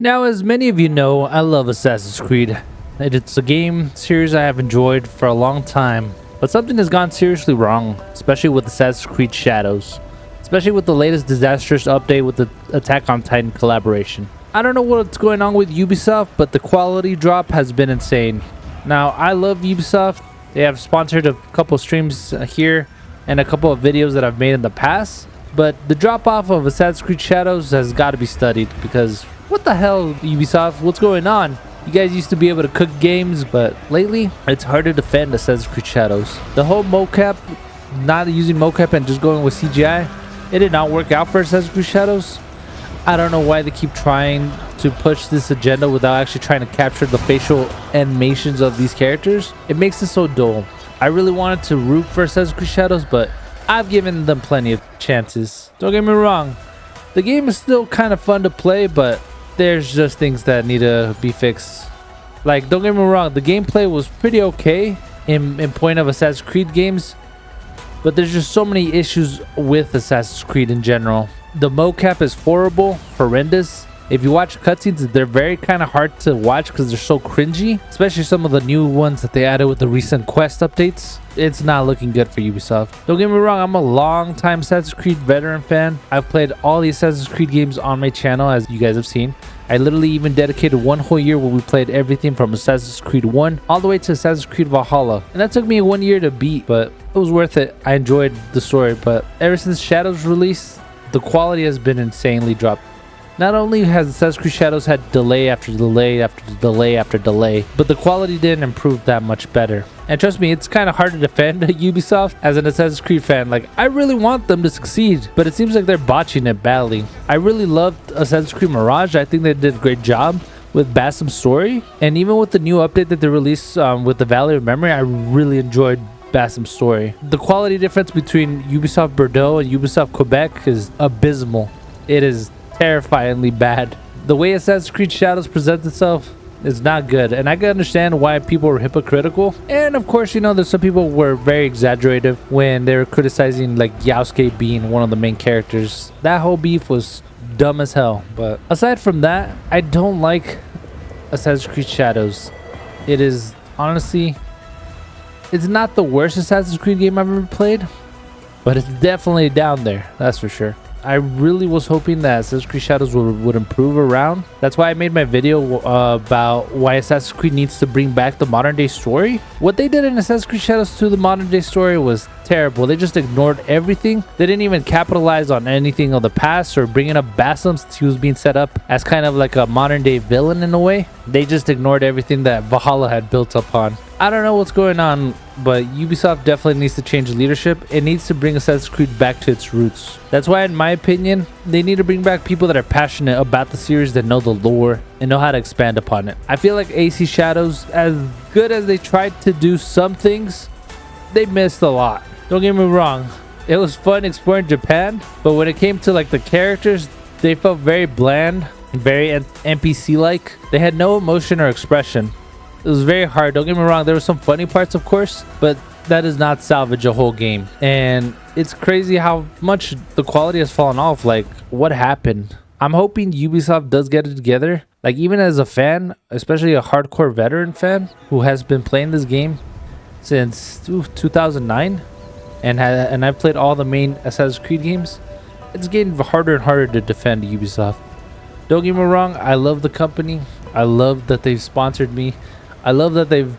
Now, as many of you know, I love Assassin's Creed. It's a game series I have enjoyed for a long time, but something has gone seriously wrong, especially with Assassin's Creed Shadows, especially with the latest disastrous update with the Attack on Titan collaboration. I don't know what's going on with Ubisoft, but the quality drop has been insane. Now, I love Ubisoft. They have sponsored a couple streams here and a couple of videos that I've made in the past, but the drop off of Assassin's Creed Shadows has got to be studied because what the hell, Ubisoft? What's going on? You guys used to be able to cook games, but lately it's hard to defend Assassin's Creed Shadows. The whole mocap, not using mocap and just going with CGI, it did not work out for Assassin's Creed Shadows. I don't know why they keep trying to push this agenda without actually trying to capture the facial animations of these characters. It makes it so dull. I really wanted to root for Assassin's Creed Shadows, but I've given them plenty of chances. Don't get me wrong. The game is still kind of fun to play, but there's just things that need to be fixed. Like, don't get me wrong, the gameplay was pretty okay in point of Assassin's Creed games, but there's just so many issues with Assassin's Creed in general. The mocap is horrendous. If you watch cutscenes, they're very kind of hard to watch because they're so cringy, especially some of the new ones that they added with the recent quest updates. It's not looking good for Ubisoft. Don't get me wrong, I'm a long-time Assassin's Creed veteran fan. I've played all the Assassin's Creed games on my channel, as you guys have seen. I literally even dedicated one whole year where we played everything from Assassin's Creed 1 all the way to Assassin's Creed Valhalla. And that took me 1 year to beat, but it was worth it. I enjoyed the story, but ever since Shadows release, the quality has been insanely dropped. Not only has Assassin's Creed Shadows had delay after delay after delay after delay, but the quality didn't improve that much better. And trust me, it's kind of hard to defend Ubisoft as an Assassin's Creed fan. Like, I really want them to succeed, but it seems like they're botching it badly. I really loved Assassin's Creed Mirage. I think they did a great job with Basim's story. And even with the new update that they released with the Valley of Memory, I really enjoyed Basim's story. The quality difference between Ubisoft Bordeaux and Ubisoft Quebec is abysmal. It is terrifyingly bad. The way Assassin's Creed Shadows presents itself is not good, and I can understand why people were hypocritical. And of course, you know, there's some people were very exaggerative when they were criticizing like Yasuke being one of the main characters. That whole beef was dumb as hell. But aside from that, I don't like Assassin's Creed Shadows. It is honestly, it's not the worst Assassin's Creed game I've ever played, but it's definitely down there, that's for sure. I really was hoping that Assassin's Creed Shadows would improve around. That's why I made my video about why Assassin's Creed needs to bring back the modern day story. What they did in Assassin's Creed Shadows to the modern day story was terrible. They just ignored everything. They didn't even capitalize on anything of the past or bringing up Basim since he was being set up as kind of like a modern day villain in a way. They just ignored everything that Valhalla had built upon. I don't know what's going on, but Ubisoft definitely needs to change leadership. It needs to bring Assassin's Creed back to its roots. That's why, in my opinion, they need to bring back people that are passionate about the series, that know the lore and know how to expand upon it. I feel like AC Shadows, as good as they tried to do some things, they missed a lot. Don't get me wrong, it was fun exploring Japan, but when it came to like the characters, they felt very bland, very NPC-like. They had no emotion or expression. It was very hard. Don't get me wrong, there were some funny parts, of course, but that does not salvage a whole game. And it's crazy how much the quality has fallen off. Like, what happened? I'm hoping Ubisoft does get it together. Like, even as a fan, especially a hardcore veteran fan who has been playing this game since 2009 and I've played all the main Assassin's Creed games, it's getting harder and harder to defend Ubisoft. Don't get me wrong, I love the company. I love that they've sponsored me. I love that they've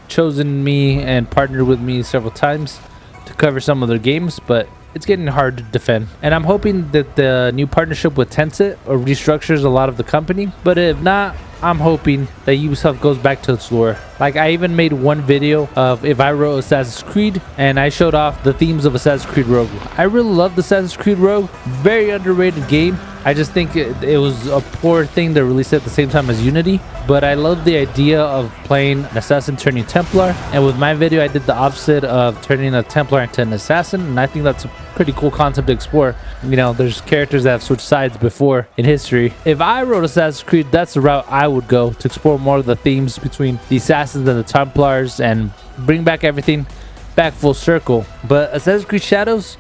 chosen me and partnered with me several times to cover some of their games, but it's getting hard to defend. And I'm hoping that the new partnership with Tencent restructures a lot of the company, but if not, I'm hoping that Ubisoft goes back to its lore. Like, I even made one video of if I wrote Assassin's Creed, and I showed off the themes of Assassin's Creed Rogue. I really love the Assassin's Creed Rogue. Very underrated game. I just think it was a poor thing to release it at the same time as Unity, but I love the idea of playing an assassin turning Templar, and with my video I did the opposite of turning a Templar into an assassin, and I think that's a pretty cool concept to explore. You know, there's characters that have switched sides before in history. If I wrote Assassin's Creed, that's the route I would go, to explore more of the themes between the assassins and the Templars and bring back everything back full circle. But Assassin's Creed Shadows,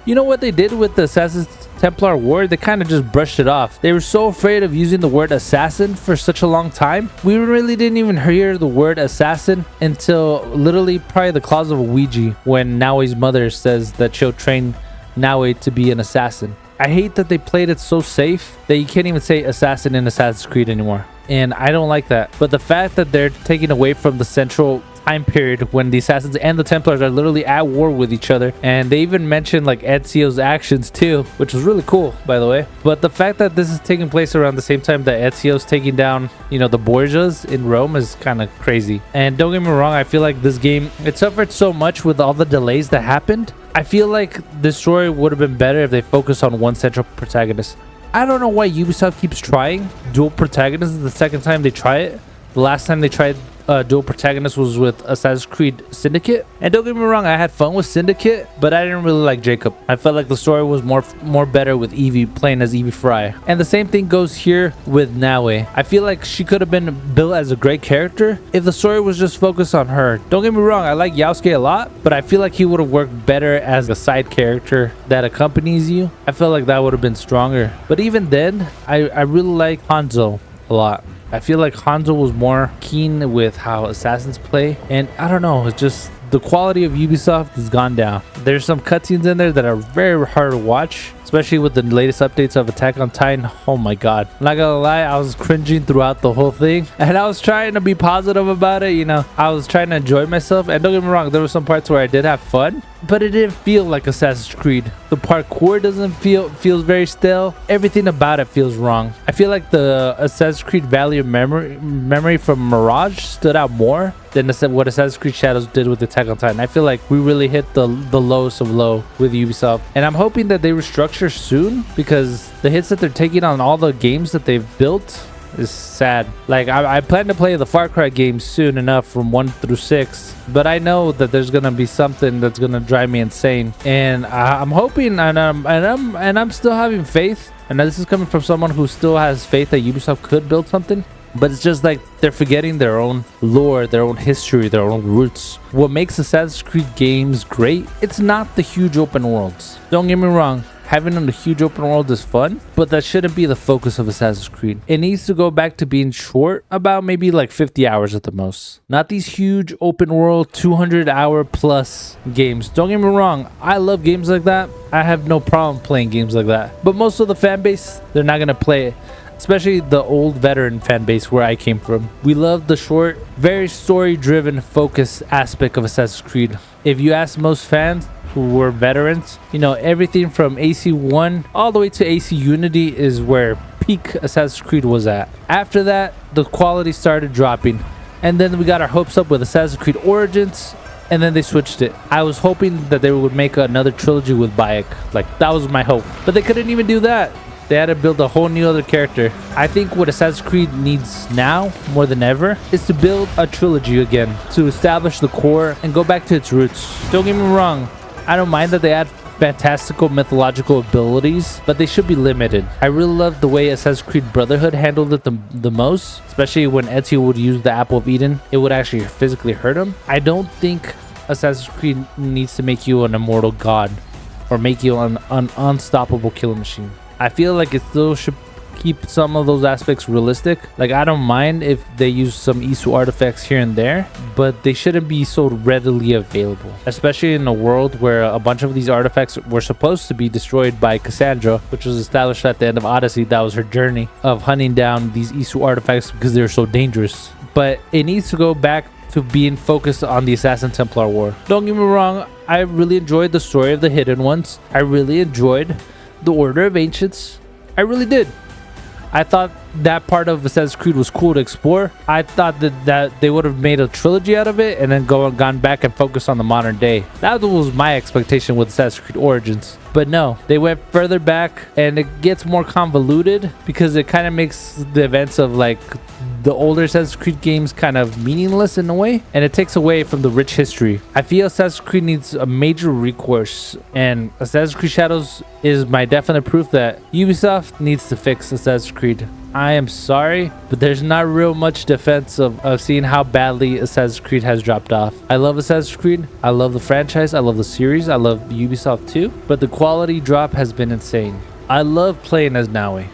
you know what they did with the Assassin's Templar War, they kind of just brushed it off. They were so afraid of using the word assassin for such a long time. We really didn't even hear the word assassin until literally probably the Claws of Ouija, when Naoi's mother says that she'll train Naoi to be an assassin. I hate that they played it so safe that you can't even say assassin in Assassin's Creed anymore. And I don't like that. But the fact that they're taking away from the central time period when the assassins and the Templars are literally at war with each other, and they even mentioned like Ezio's actions too, which was really cool, by the way. But the fact that this is taking place around the same time that Ezio's taking down, you know, the Borgias in Rome is kind of crazy. And don't get me wrong, I feel like this game, it suffered so much with all the delays that happened. I feel like this story would have been better if they focused on one central protagonist. I don't know why Ubisoft keeps trying dual protagonists. The second time they try it, the last time they tried dual protagonist was with Assassin's Creed Syndicate. And don't get me wrong, I had fun with Syndicate, but I didn't really like Jacob. I felt like the story was more better with Evie playing as Evie Fry. And the same thing goes here with Naue. I feel like she could have been built as a great character if the story was just focused on her. Don't get me wrong, I like Yasuke a lot, but I feel like he would have worked better as a side character that accompanies you. I felt like that would have been stronger. But even then, I really like Hanzo a lot. I feel like Hanzo was more keen with how assassins play, and I don't know, it's just the quality of Ubisoft has gone down. There's some cutscenes in there that are very hard to watch, especially with the latest updates of Attack on Titan. Oh my god, I'm not gonna lie, I was cringing throughout the whole thing, and I was trying to be positive about it. You know, I was trying to enjoy myself, and don't get me wrong, there were some parts where I did have fun, but it didn't feel like Assassin's Creed. The parkour feels very stale. Everything about it feels wrong. I feel like the Assassin's Creed Valley of Memory from Mirage stood out more than what Assassin's Creed Shadows did with Attack on Titan. I feel like we really hit the lowest of low with Ubisoft, and I'm hoping that they restructure soon, because the hits that they're taking on all the games that they've built is sad. Like I plan to play the Far Cry games soon enough from 1 through 6, but I know that there's gonna be something that's gonna drive me insane, and I'm hoping, and I'm still having faith, and this is coming from someone who still has faith that Ubisoft could build something. But it's just like they're forgetting their own lore, their own history, their own roots. What makes Assassin's Creed games great, it's not the huge open worlds. Don't get me wrong, having a huge open world is fun, but that shouldn't be the focus of Assassin's Creed. It needs to go back to being short, about maybe like 50 hours at the most. Not these huge open world 200-hour plus games. Don't get me wrong, I love games like that. I have no problem playing games like that. But most of the fan base, they're not gonna play it. Especially the old veteran fan base where I came from. We love the short, very story-driven, focused aspect of Assassin's Creed. If you ask most fans who were veterans, you know, everything from AC1 all the way to AC Unity is where peak Assassin's Creed was at. After that, the quality started dropping. And then we got our hopes up with Assassin's Creed Origins, and then they switched it. I was hoping that they would make another trilogy with Bayek. Like, that was my hope. But they couldn't even do that. They had to build a whole new other character. I think what Assassin's Creed needs now, more than ever, is to build a trilogy again, to establish the core and go back to its roots. Don't get me wrong, I don't mind that they add fantastical mythological abilities, but they should be limited. I really love the way Assassin's Creed Brotherhood handled it the most, especially when Ezio would use the Apple of Eden. It would actually physically hurt him. I don't think Assassin's Creed needs to make you an immortal god or make you an unstoppable killer machine. I feel like it still should keep some of those aspects realistic. Like, I don't mind if they use some Isu artifacts here and there, but they shouldn't be so readily available, especially in a world where a bunch of these artifacts were supposed to be destroyed by Cassandra, which was established at the end of Odyssey. That was her journey of hunting down these Isu artifacts because they're so dangerous. But it needs to go back to being focused on the Assassin Templar War. Don't get me wrong, I really enjoyed the story of the Hidden Ones. I really enjoyed the Order of Ancients. I really did. I thought that part of Assassin's Creed was cool to explore. I thought that they would have made a trilogy out of it and then gone back and focused on the modern day. That was my expectation with Assassin's Creed Origins. But no, they went further back, and it gets more convoluted because it kind of makes the events of like the older Assassin's Creed games kind of meaningless in a way, and it takes away from the rich history. I feel Assassin's Creed needs a major recourse, and Assassin's Creed Shadows is my definite proof that Ubisoft needs to fix Assassin's Creed. I am sorry, but there's not real much defense of seeing how badly Assassin's Creed has dropped off. I love Assassin's Creed. I love the franchise. I love the series. I love Ubisoft too. But the quality drop has been insane. I love playing as Naui.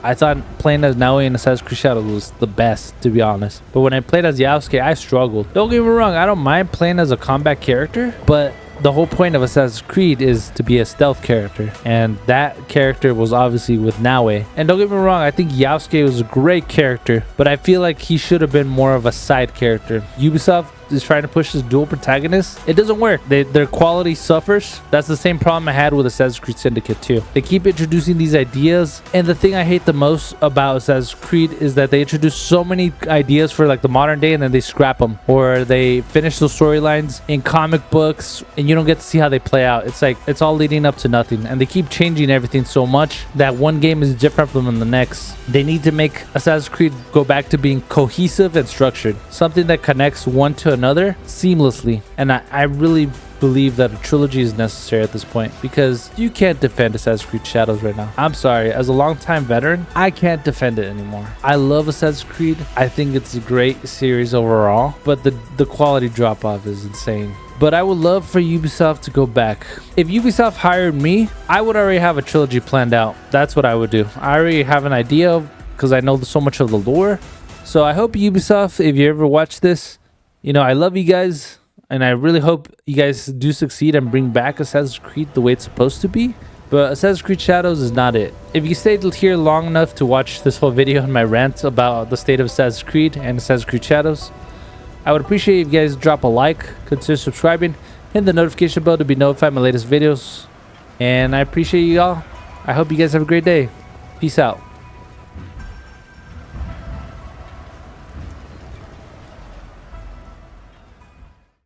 I thought playing as Naui in Assassin's Creed Shadows was the best, to be honest. But when I played as Yasuke, I struggled. Don't get me wrong, I don't mind playing as a combat character, but the whole point of Assassin's Creed is to be a stealth character, and that character was obviously with Naui. And don't get me wrong, I think Yasuke was a great character, but I feel like he should have been more of a side character. Ubisoft is trying to push this dual protagonist. It doesn't work. Their quality suffers. That's the same problem I had with Assassin's Creed Syndicate 2. They keep introducing these ideas, and the thing I hate the most about Assassin's Creed is that they introduce so many ideas for like the modern day and then they scrap them, or they finish those storylines in comic books and you don't get to see how they play out. It's like it's all leading up to nothing, and they keep changing everything so much that one game is different from the next. They need to make Assassin's Creed go back to being cohesive and structured, something that connects one to another seamlessly. And I really believe that a trilogy is necessary at this point, because you can't defend Assassin's Creed Shadows right now. I'm sorry, as a longtime veteran, I can't defend it anymore. I love Assassin's Creed. I think it's a great series overall, but the quality drop off is insane. But I would love for Ubisoft to go back. If Ubisoft hired me, I would already have a trilogy planned out. That's what I would do. I already have an idea of, because I know so much of the lore. So I hope Ubisoft, if you ever watch this, you know, I love you guys, and I really hope you guys do succeed and bring back Assassin's Creed the way it's supposed to be. But Assassin's Creed Shadows is not it. If you stayed here long enough to watch this whole video and my rant about the state of Assassin's Creed and Assassin's Creed Shadows, I would appreciate if you guys drop a like, consider subscribing, hit the notification bell to be notified of my latest videos. And I appreciate you all. I hope you guys have a great day. Peace out.